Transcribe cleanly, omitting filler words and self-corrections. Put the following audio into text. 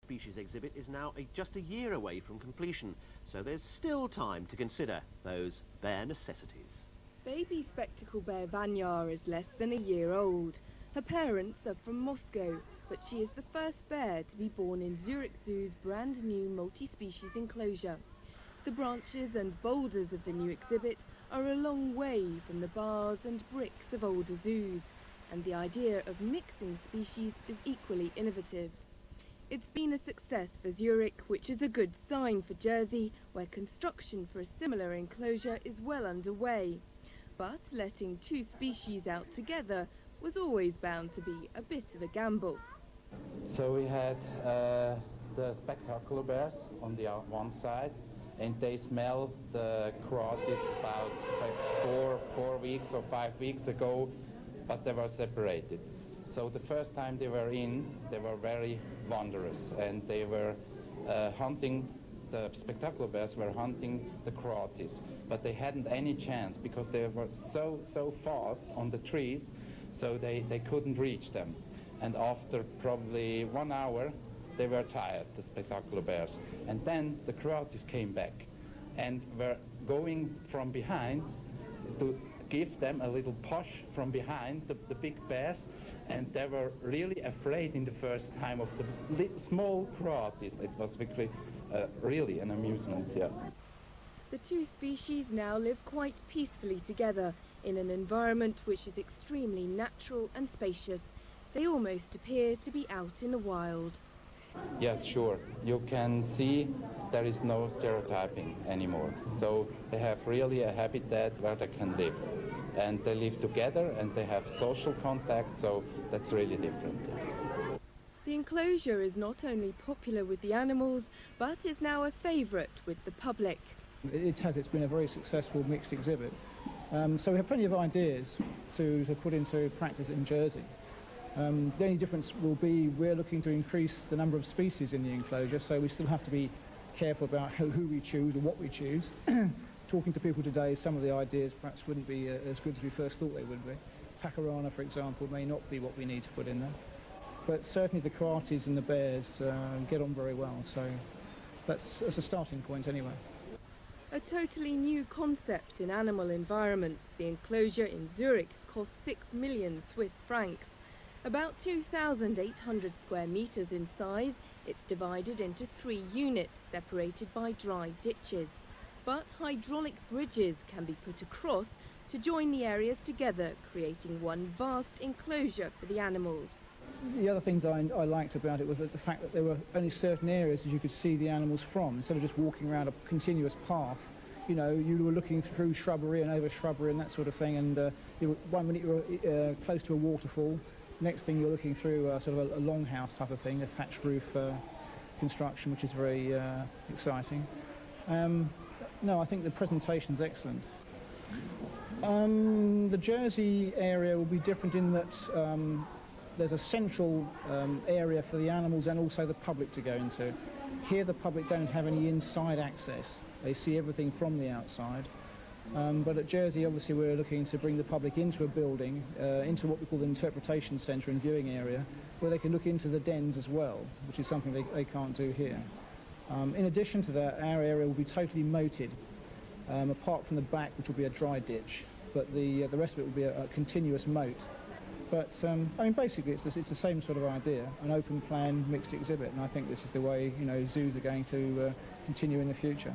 species exhibit is now just a year away from completion, so there's still time to consider those bare necessities. Baby spectacle bear Vanya is less than a year old. Her parents are from Moscow, but she is the first bear to be born in Zurich Zoo's brand new multi-species enclosure. The branches and boulders of the new exhibit are a long way from the bars and bricks of older zoos, and the idea of mixing species is equally innovative. It's been a success for Zurich, which is a good sign for Jersey, where construction for a similar enclosure is well underway. But letting two species out together was always bound to be a bit of a gamble. So we had the spectacular bears on the one side, and they smell the Croatis about 4 weeks or 5 weeks ago, but they were separated. So the first time they were in, they were very wondrous, and they were hunting. The spectacular bears were hunting the Croatis, but they hadn't any chance because they were so fast on the trees, so they couldn't reach them. And after probably 1 hour, they were tired, the spectacular bears. And then the Croatis came back and were going from behind to give them a little push from behind the big bears, and they were really afraid in the first time of the small Croatis. It was really an amusement, yeah. The two species now live quite peacefully together in an environment which is extremely natural and spacious. They almost appear to be out in the wild. Yes, sure. You can see there is no stereotyping anymore. So they have really a habitat where they can live. And they live together and they have social contact, so that's really different. The enclosure is not only popular with the animals, but is now a favourite with the public. It's been a very successful mixed exhibit. So we have plenty of ideas to put into practice in Jersey. The only difference will be we're looking to increase the number of species in the enclosure, so we still have to be careful about who we choose or what we choose. Talking to people today, some of the ideas perhaps wouldn't be as good as we first thought they would be. Pacarana, for example, may not be what we need to put in there. But certainly the Croatis and the bears get on very well, so that's a starting point anyway. A totally new concept in animal environments, the enclosure in Zurich cost 6 million Swiss francs. About 2,800 square metres in size, it's divided into 3 units separated by dry ditches. But hydraulic bridges can be put across to join the areas together, creating one vast enclosure for the animals. The other things I liked about it was the fact that there were only certain areas that you could see the animals from. Instead of just walking around a continuous path, you know, you were looking through shrubbery and over shrubbery and that sort of thing, and one minute you were close to a waterfall, next thing you're looking through sort of a longhouse type of thing, a thatched roof construction, which is very exciting. No, I think the presentation's excellent. The Jersey area will be different in that there's a central area for the animals and also the public to go into. Here the public don't have any inside access. They see everything from the outside. But at Jersey, obviously, we're looking to bring the public into a building, into what we call the interpretation centre and viewing area, where they can look into the dens as well, which is something they can't do here. In addition to that, our area will be totally moated, apart from the back, which will be a dry ditch, but the rest of it will be a continuous moat. But, I mean, basically, it's the same sort of idea, an open plan mixed exhibit, and I think this is the way, you know, zoos are going to continue in the future.